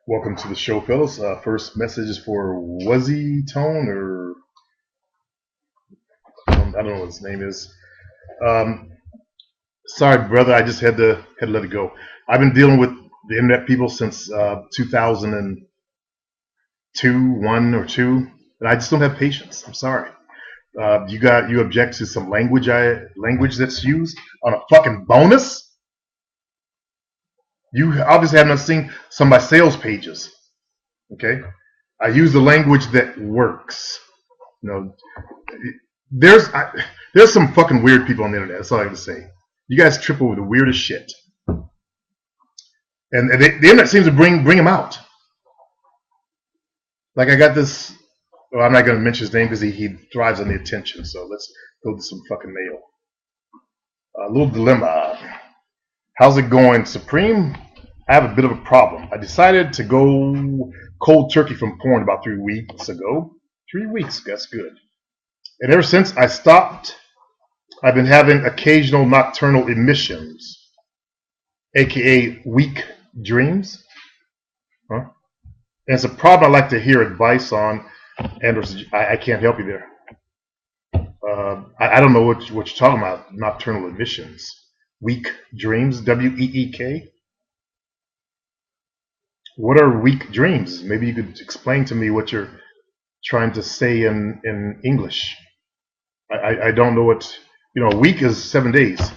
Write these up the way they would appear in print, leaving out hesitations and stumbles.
Welcome to the show, fellas. First message is for Wuzzy Tone, or I don't know what his name is. Um, Sorry, brother. I just had to let it go. I've been dealing with the internet people since 2002, one or two, and I just don't have patience. I'm sorry. You object to some language that's used on a fucking bonus? You obviously have not seen some of my sales pages. Okay, I use the language that works. You know, there's there's some fucking weird people on the internet. That's all I have to say. You guys trip over the weirdest shit, and the internet seems to bring them out. Like I got this. Well, I'm not going to mention his name because he thrives on the attention. So let's go to some fucking mail. A little dilemma. How's it going, Supreme? I have a bit of a problem. I decided to go cold turkey from porn about 3 weeks ago. 3 weeks, that's good. And ever since I stopped, I've been having occasional nocturnal emissions, aka weak dreams. Huh? And it's a problem I'd like to hear advice on, and I can't help you there. I don't know what you're talking about, nocturnal emissions. Weak dreams, WEEK? What are weak dreams? Maybe you could explain to me what you're trying to say in English. I don't know what, a week is 7 days.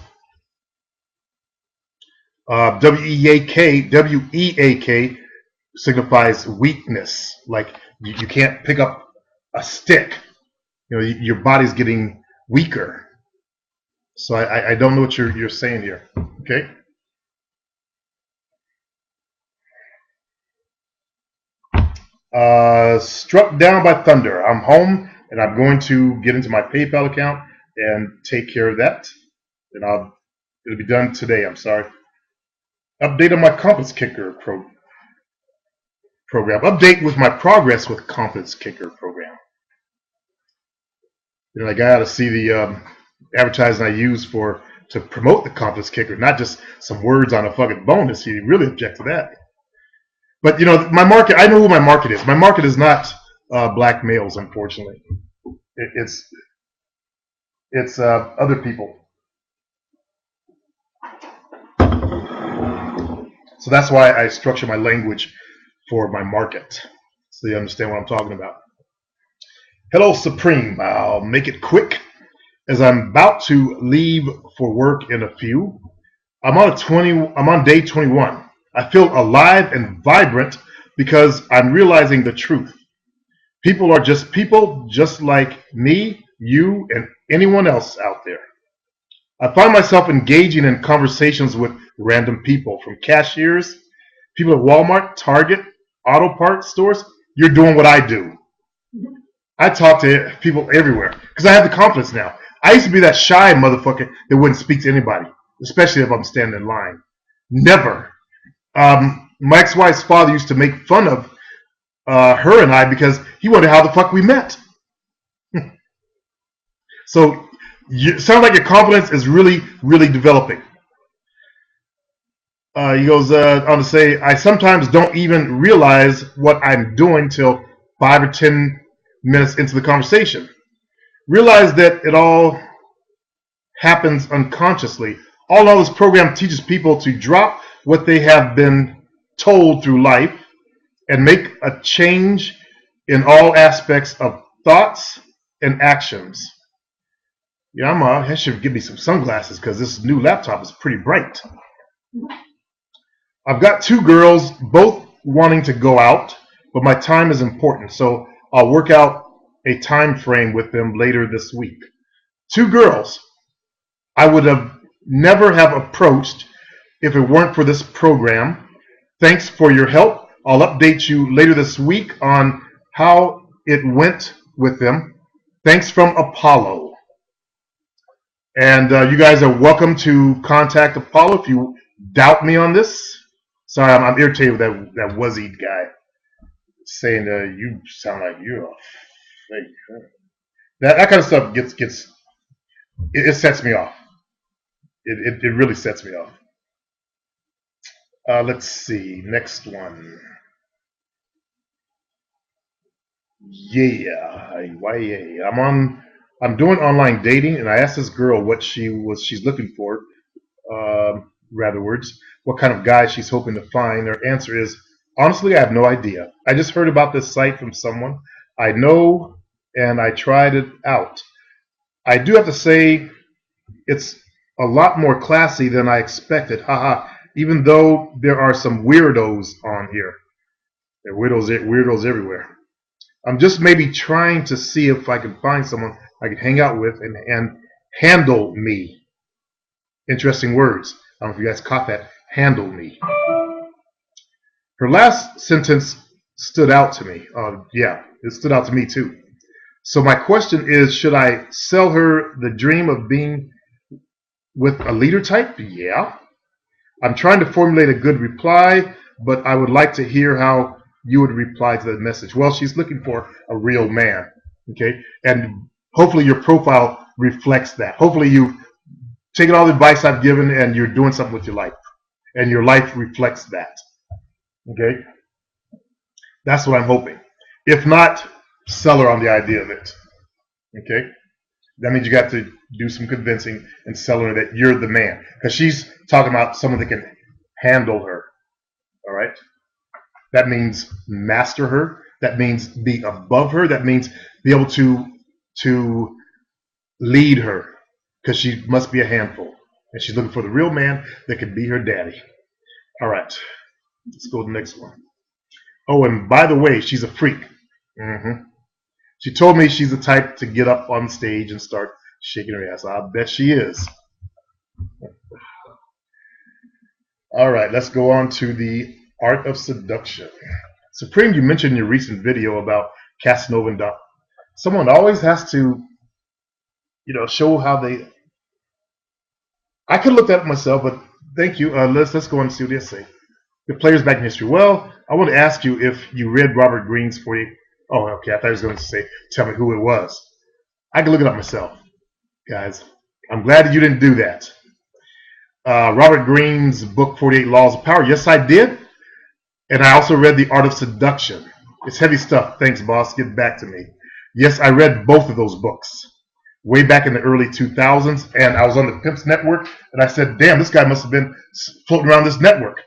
WEAK signifies weakness. Like you can't pick up a stick. Your body's getting weaker. So I don't know what you're saying here. Okay. Struck down by thunder. I'm home and I'm going to get into my PayPal account and take care of that. And it'll be done today. I'm sorry. Update on my Confidence Kicker program. Update with my progress with Confidence Kicker program. I got to see the advertising I use to promote the Confidence Kicker, not just some words on a fucking bonus. You really object to that. But my market. I know who my market is. My market is not black males, unfortunately. It's other people. So that's why I structure my language for my market, so you understand what I'm talking about. Hello, Supreme. I'll make it quick, as I'm about to leave for work in a few. I'm on day 21. I feel alive and vibrant because I'm realizing the truth. People are just people, just like me, you, and anyone else out there. I find myself engaging in conversations with random people, from cashiers, people at Walmart, Target, auto parts stores. You're doing what I do. I talk to people everywhere because I have the confidence now. I used to be that shy motherfucker that wouldn't speak to anybody, especially if I'm standing in line. Never. My ex-wife's father used to make fun of her and I because he wondered how the fuck we met. So it sounds like your confidence is really, really developing. He goes on to say, I sometimes don't even realize what I'm doing till 5 or 10 minutes into the conversation. Realize that it all happens unconsciously. All of this program teaches people to drop what they have been told through life and make a change in all aspects of thoughts and actions. I should give me some sunglasses because this new laptop is pretty bright. I've got 2 girls, both wanting to go out, but my time is important, so I'll work out a time frame with them later this week. 2 girls I would have never have approached if it weren't for this program. Thanks for your help. I'll update you later this week on how it went with them. Thanks from Apollo. And you guys are welcome to contact Apollo if you doubt me on this. Sorry, I'm irritated with that Wuzzy guy saying you sound like you're a fake. That kind of stuff gets it sets me off. It really sets me off. Let's see. Next one. Yeah. I'm doing online dating, and I asked this girl what she's looking for. Rather words, what kind of guy she's hoping to find. Her answer is, honestly, I have no idea. I just heard about this site from someone I know, and I tried it out. I do have to say, it's a lot more classy than I expected. Haha. Even though there are some weirdos on here, there are weirdos everywhere. I'm just maybe trying to see if I can find someone I can hang out with and handle me. Interesting words. I don't know if you guys caught that. Handle me. Her last sentence stood out to me. Yeah, it stood out to me too. So my question is, should I sell her the dream of being with a leader type? Yeah. I'm trying to formulate a good reply, but I would like to hear how you would reply to that message. Well, she's looking for a real man, okay? And hopefully your profile reflects that. Hopefully you've taken all the advice I've given and you're doing something with your life, and your life reflects that, okay? That's what I'm hoping. If not, sell her on the idea of it, okay? That means you got to do some convincing and sell her that you're the man, because she's talking about someone that can handle her. All right. That means master her. That means be above her. That means be able to lead her, because she must be a handful, and she's looking for the real man that can be her daddy. All right. Let's go to the next one. Oh, and by the way, she's a freak. Mm-hmm. She told me she's the type to get up on stage and start shaking her ass. I bet she is. All right, let's go on to the art of seduction. Supreme, you mentioned in your recent video about Casanova and Doc. Someone always has to, show how they. I could look that up myself, but thank you. Let's go on and see what they say. The players back in history. Well, I want to ask you if you read Robert Greene's 48. Oh, okay. I thought he was going to say, tell me who it was. I can look it up myself, guys. I'm glad that you didn't do that. Robert Greene's book, 48 Laws of Power. Yes, I did. And I also read The Art of Seduction. It's heavy stuff. Thanks, boss. Get back to me. Yes, I read both of those books way back in the early 2000s. And I was on the Pimps Network. And I said, damn, this guy must have been floating around this network,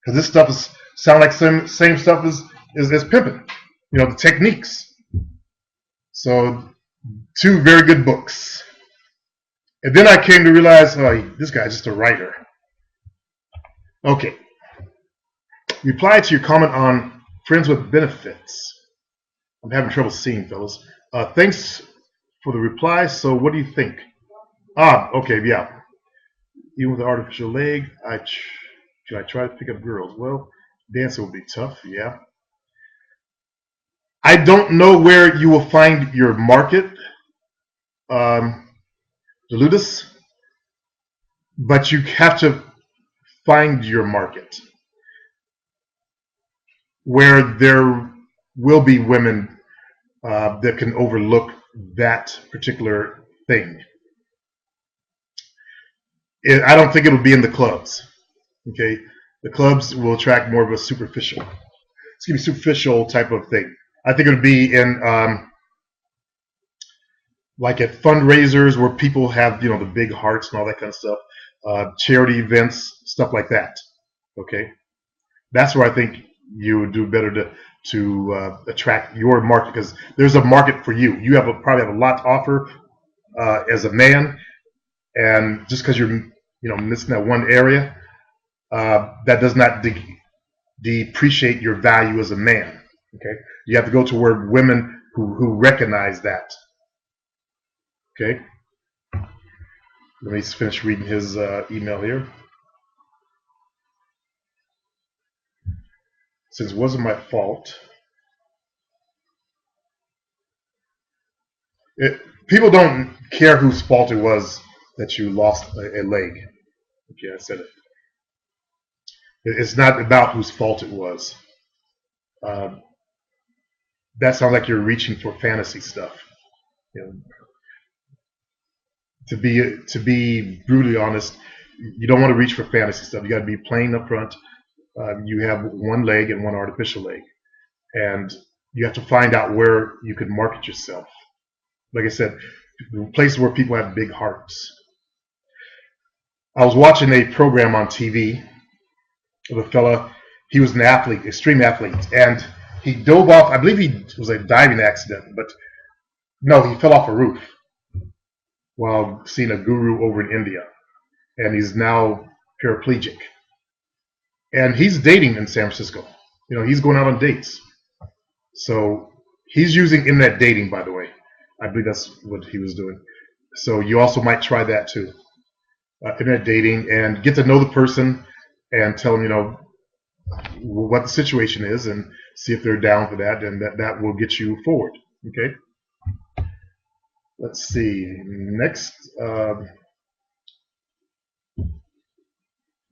because this stuff sound like same stuff as pimping. The techniques. So, two very good books. And then I came to realize, this guy's just a writer. Okay. Reply to your comment on friends with benefits. I'm having trouble seeing, fellas. Thanks for the reply. So what do you think? Okay, yeah. Even with the artificial leg, should I try to pick up girls? Well, dancing will be tough, yeah. I don't know where you will find your market, Deludus, but you have to find your market where there will be women that can overlook that particular thing. I don't think it'll be in the clubs. Okay, the clubs will attract more of a superficial type of thing. I think it'll be in like at fundraisers where people have the big hearts and all that kind of stuff, charity events, stuff like that. Okay, that's where I think you would do better to attract your market, because there's a market for you. You probably have a lot to offer as a man, and just because you're missing that one area, that does not depreciate your value as a man. Okay, you have to go to where women who recognize that. Okay, let me finish reading his email here. Since it wasn't my fault, people don't care whose fault it was that you lost a leg. Okay, I said it. It's not about whose fault it was. That sounds like you're reaching for fantasy stuff. To be brutally honest, you don't want to reach for fantasy stuff. You got to be plain up front. You have one leg and one artificial leg, and You have to find out where you can market yourself. Like I said, places where people have big hearts. I was watching a program on TV of a fella. He was an athlete, extreme athlete, and he dove off. I believe it was a diving accident, but no, he fell off a roof while seeing a guru over in India, and he's now paraplegic. And he's dating in San Francisco. He's going out on dates. So he's using internet dating, by the way. I believe that's what he was doing. So you also might try that too. Internet dating, and get to know the person and tell them, what the situation is, and see if they're down for that, and that will get you forward. Okay. Let's see. Next.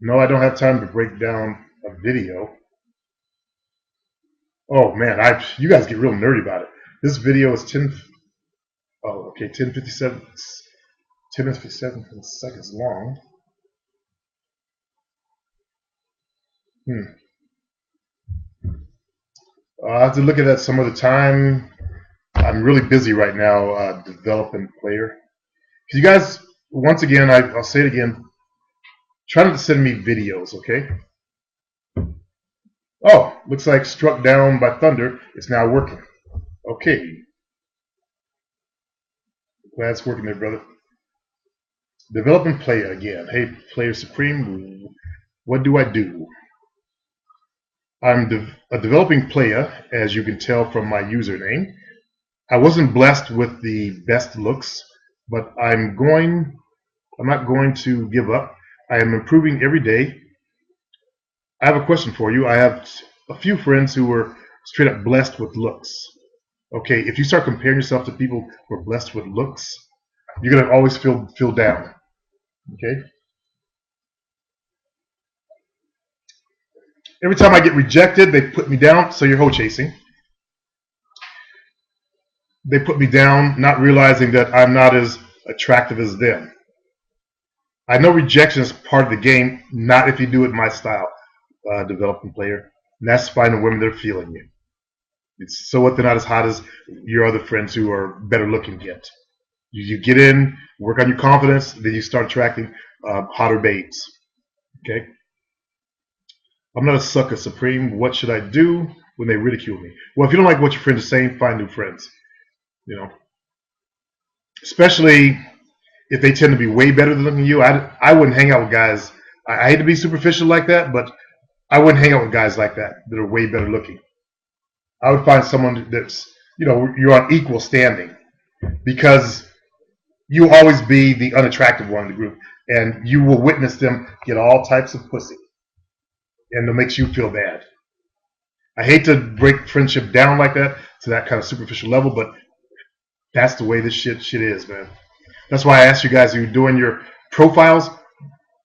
No, I don't have time to break down a video. Oh man, you guys get real nerdy about it. This video is 10:57 seconds long. I have to look at that some other time. I'm really busy right now developing player. You guys, once again, I'll say it again. Try not to send me videos, okay? Oh, looks like Struck Down by Thunder is now working. Okay. Glad it's working there, brother. Developing player again. Hey, Player Supreme, what do I do? I'm a developing player, as you can tell from my username. I wasn't blessed with the best looks, but I'm not going to give up. I am improving every day. I have a question for you. I have a few friends who were straight up blessed with looks. Okay, if you start comparing yourself to people who are blessed with looks, you're gonna always feel down. Okay. Every time I get rejected, they put me down. So you're hoe chasing. They put me down, not realizing that I'm not as attractive as them. I know rejection is part of the game, not if you do it my style, developing player. And that's finding women that are feeling you. It's so what they're not as hot as your other friends who are better looking yet. You get in, work on your confidence, then you start attracting hotter babes. Okay? I'm not a sucker, Supreme. What should I do when they ridicule me? Well, if you don't like what your friends are saying, find new friends. Especially if they tend to be way better than you. I wouldn't hang out with guys. I hate to be superficial like that, but I wouldn't hang out with guys like that are way better looking. I would find someone that's, you're on equal standing, because you always be the unattractive one in the group, and you will witness them get all types of pussy, and it makes you feel bad. I hate to break friendship down like that to that kind of superficial level, but that's the way this shit is, man. That's why I asked you guys, are you doing your profiles?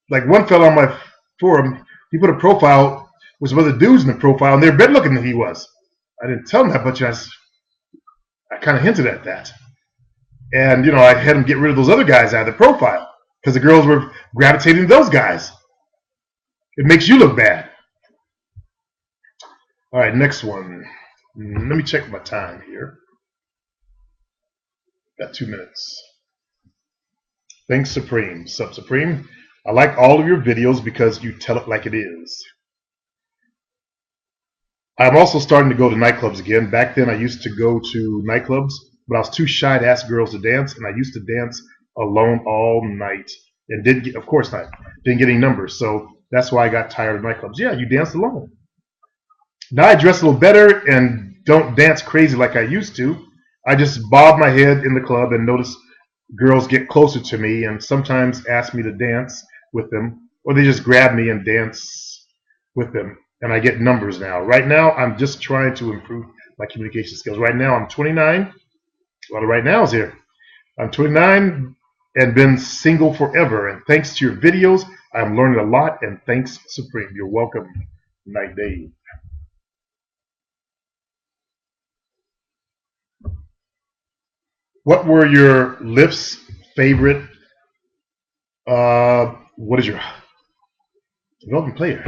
Like one fellow on my forum, he put a profile with some other dudes in the profile, and they're better looking than he was. I didn't tell him that, but I kind of hinted at that. And, I had him get rid of those other guys out of the profile because the girls were gravitating to those guys. It makes you look bad. All right, next one. Let me check my time here. Got 2 minutes. Thanks, Supreme. Sup, Supreme? I like all of your videos because you tell it like it is. I'm also starting to go to nightclubs again. Back then, I used to go to nightclubs, but I was too shy to ask girls to dance, and I used to dance alone all night, and didn't get any numbers. So that's why I got tired of nightclubs. Yeah, you danced alone. Now I dress a little better and don't dance crazy like I used to. I just bob my head in the club and notice girls get closer to me and sometimes ask me to dance with them, or they just grab me and dance with them. And I get numbers now. Right now, I'm just trying to improve my communication skills. Right now, I'm 29. A lot of right nows here. I'm 29 and been single forever. And thanks to your videos, I'm learning a lot. And thanks, Supreme. You're welcome, Night Dave. What were your lifts favorite? What is your development player?